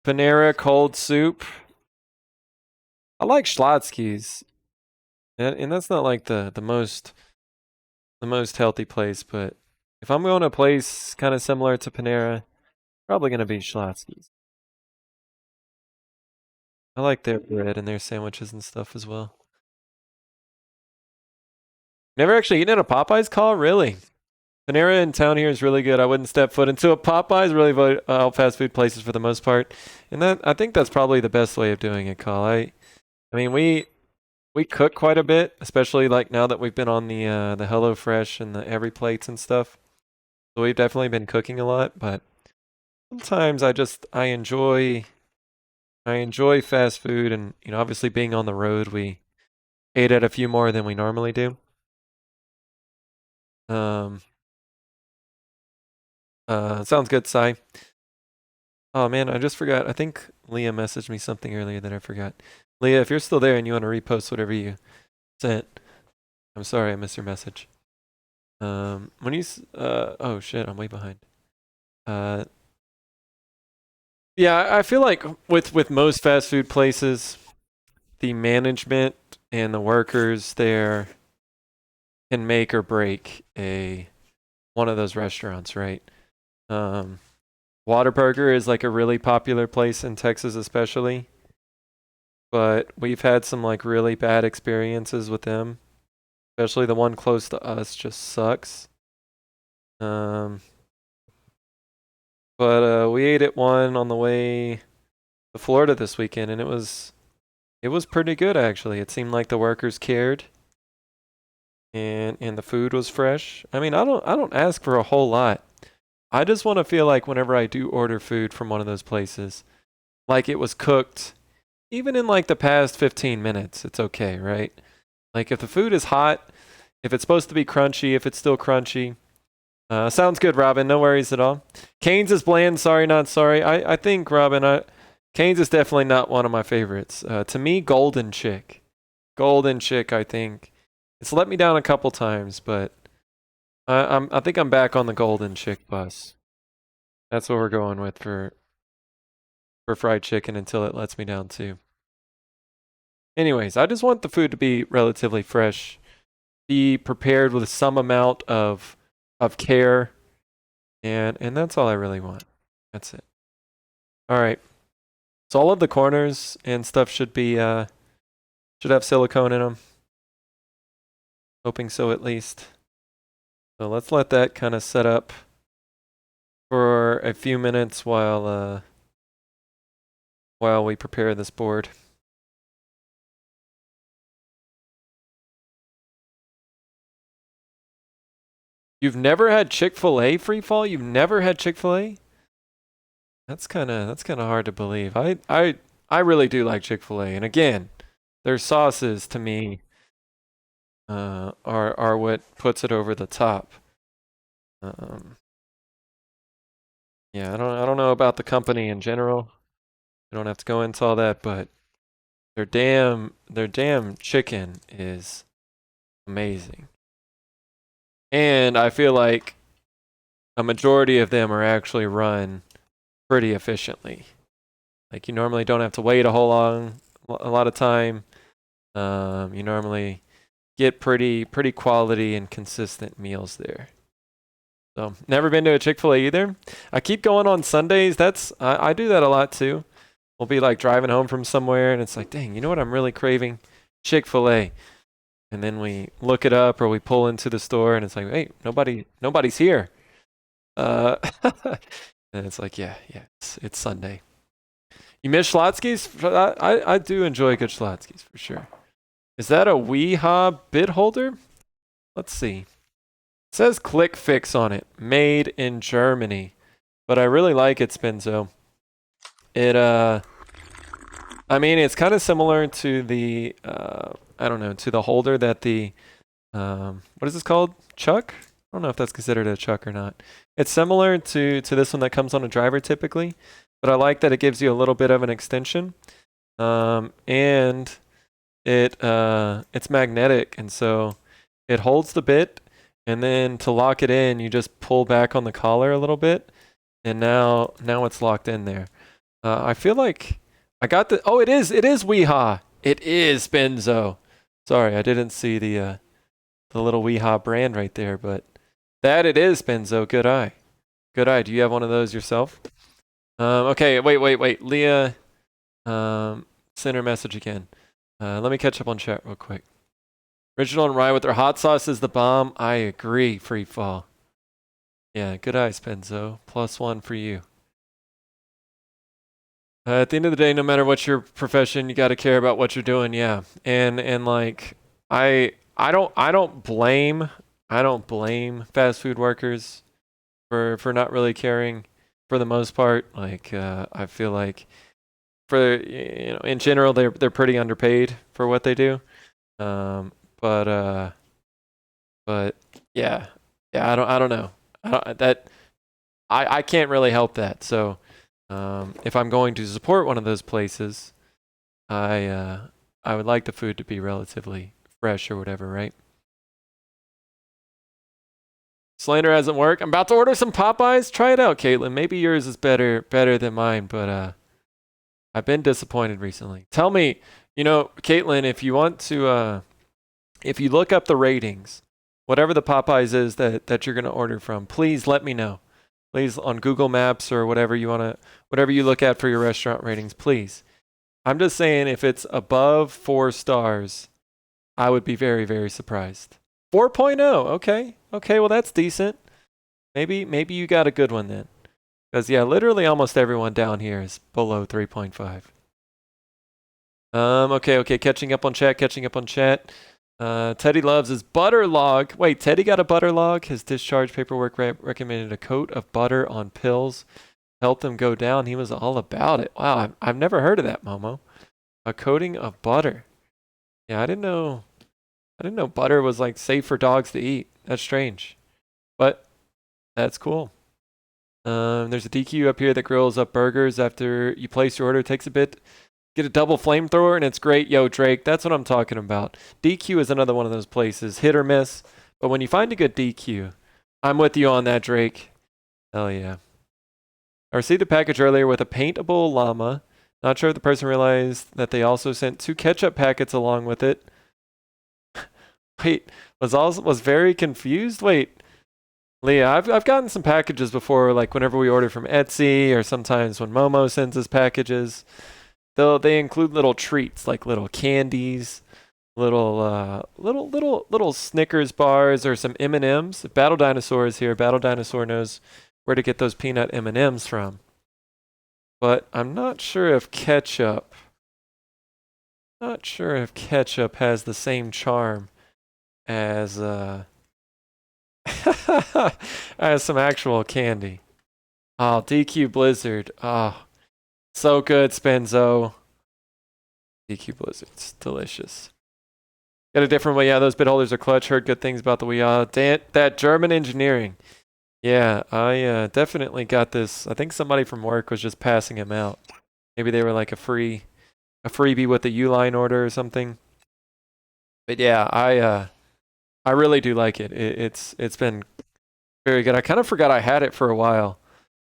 Panera cold soup. I like Schlotsky's. And that's not like the most healthy place, but if I'm going to a place kind of similar to Panera, probably going to be Schlotsky's. I like their bread and their sandwiches and stuff as well. Never actually eaten at a Popeyes call? Really? Panera in town here is really good. I wouldn't step foot into a Popeyes. Really avoid all fast food places for the most part, and that I think that's probably the best way of doing it. Call. I mean we cook quite a bit, especially like now that we've been on the Hello Fresh and the Every Plates and stuff. So we've definitely been cooking a lot, but sometimes I enjoy fast food, and you know, obviously being on the road, we ate at a few more than we normally do. Um, sounds good, Si. Oh man, I just forgot. I think Leah messaged me something earlier that I forgot. Leah, if you're still there and you want to repost whatever you sent, I'm sorry I missed your message. When you oh shit, I'm way behind. Uh, yeah, I feel like with most fast food places, the management and the workers there can make or break a one of those restaurants, right? Um, Whataburger is like a really popular place in Texas, especially. But we've had some like really bad experiences with them. Especially the one close to us just sucks. Um, but we ate at one on the way to Florida this weekend, and it was pretty good actually. It seemed like the workers cared, and the food was fresh. I mean, I don't ask for a whole lot. I just want to feel like whenever I do order food from one of those places, like it was cooked, even in like the past 15 minutes, it's okay, right? Like if the food is hot, if it's supposed to be crunchy, if it's still crunchy. Sounds good, Robin. No worries at all. Canes is bland. Sorry, not sorry. I think, Robin, Canes is definitely not one of my favorites. To me, Golden Chick. Golden Chick, I think. It's let me down a couple times, but I think I'm back on the Golden Chick bus. That's what we're going with for fried chicken until it lets me down too. Anyways, I just want the food to be relatively fresh, be prepared with some amount of care, and that's all I really want. That's it. All right. So all of the corners and stuff should have silicone in them. Hoping so at least. So let's let that kind of set up for a few minutes while we prepare this board. You've never had Chick-fil-A free fall? You've never had Chick-fil-A? That's kind of hard to believe. I really do like Chick-fil-A. And again, their sauces to me are what puts it over the top. Um Yeah, I don't know about the company in general. I don't have to go into all that, but their damn chicken is amazing. And I feel like a majority of them are actually run pretty efficiently. Like you normally don't have to wait a lot of time. You normally get pretty quality and consistent meals there. So never been to a Chick-fil-A either. I keep going on Sundays. I do that a lot too. We'll be like driving home from somewhere and it's like, dang, you know what I'm really craving? Chick-fil-A. And then we look it up or we pull into the store and it's like, hey, nobody's here. Uh, and it's like, yeah, it's Sunday. You miss Schlotzsky's? I do enjoy good Schlotzsky's for sure. Is that a Weehaw bit holder? Let's see. It says Click Fix on it, made in Germany. But I really like it, Spenzo. It I mean it's kind of similar to the I don't know, to the holder that the what is this called? Chuck? I don't know if that's considered a chuck or not. It's similar to this one that comes on a driver typically, but I like that it gives you a little bit of an extension. And it's magnetic, and so it holds the bit, and then to lock it in, you just pull back on the collar a little bit, and now it's locked in there. I feel like I got the. Oh, it is Weehaw. It is Benzo. Sorry, I didn't see the little Weehaw brand right there, but that it is Benzo. Good eye. Good eye. Do you have one of those yourself? Okay. Wait. Leah, send her message again. Let me catch up on chat real quick. Original and rye with their hot sauce is the bomb. I agree, Free Fall. Yeah, good eyes, Penzo. +1 for you. At the end of the day, no matter what your profession, you got to care about what you're doing. Yeah, and like I don't blame fast food workers for not really caring for the most part. Like I feel like for in general they're pretty underpaid for what they do. But yeah, I don't know. I can't really help that. So if I'm going to support one of those places, I would like the food to be relatively fresh or whatever, right? Slander hasn't worked. I'm about to order some Popeyes. Try it out, Caitlin. Maybe yours is better than mine, but I've been disappointed recently. Tell me, Caitlin, if you want to if you look up the ratings, whatever the Popeyes is that you're gonna order from, please let me know. Please on Google Maps or whatever you look at for your restaurant ratings, please. I'm just saying if it's above 4 stars, I would be very, very surprised. 4.0, okay. Okay, well that's decent. Maybe you got a good one then. Because yeah, literally almost everyone down here is below 3.5. Okay, catching up on chat. Teddy loves his butter log. Wait, Teddy got a butter log? His discharge paperwork recommended a coat of butter on pills. Helped him go down. He was all about it. Wow, I've never heard of that, Momo. A coating of butter. Yeah, I didn't know butter was like safe for dogs to eat. That's strange. But that's cool. There's a DQ up here that grills up burgers after you place your order. It takes a bit. Get a double flamethrower and it's great. Yo, Drake, that's what I'm talking about. DQ is another one of those places. Hit or miss. But when you find a good DQ, I'm with you on that, Drake. Hell yeah. I received a package earlier with a paintable llama. Not sure if the person realized that they also sent 2 ketchup packets along with it. Wait, was very confused. Wait, Leah, I've gotten some packages before, like whenever we order from Etsy or sometimes when Momo sends us packages. They include little treats like little candies, little Snickers bars or some M&Ms. Battle Dinosaur is here. Battle Dinosaur knows where to get those peanut M&Ms from. But I'm not sure if ketchup has the same charm as as some actual candy. Oh, DQ Blizzard. Oh, so good, Spenzo. DQ Blizzard's delicious. Got a different way. Yeah, those bit holders are clutch. Heard good things about the Wii. That German engineering. Yeah, I definitely got this. I think somebody from work was just passing him out. Maybe they were like a freebie with a Uline order or something. But yeah, I really do like it. It's been very good. I kind of forgot I had it for a while,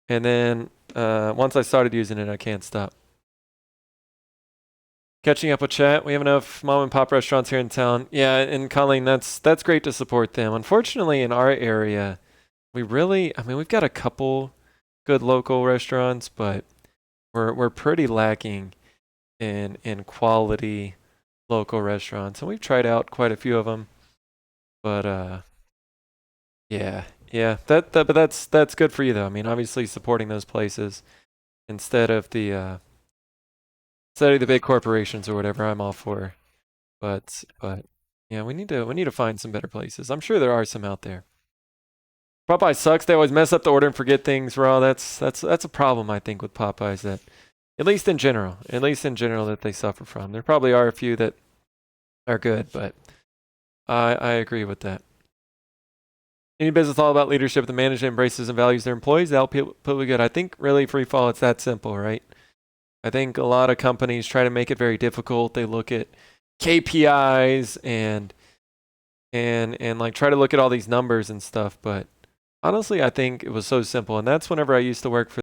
and then once I started using it, I can't stop. Catching up with chat. We have enough mom and pop restaurants here in town. Yeah, and Colleen, that's great to support them. Unfortunately, in our area, I mean, we've got a couple good local restaurants, but we're pretty lacking in quality local restaurants, and we've tried out quite a few of them. But yeah, yeah, but that's good for you though. I mean, obviously supporting those places instead of the big corporations or whatever. I'm all for. But yeah, we need to find some better places. I'm sure there are some out there. Popeye sucks. They always mess up the order and forget things raw. That's a problem I think with Popeyes that at least in general that they suffer from. There probably are a few that are good, but I agree with that. Any business all about leadership. The management embraces and values their employees. They'll people good. I think really free fall. It's that simple, right? I think a lot of companies try to make it very difficult. They look at KPIs and like try to look at all these numbers and stuff, but honestly, I think it was so simple. And that's whenever I used to work for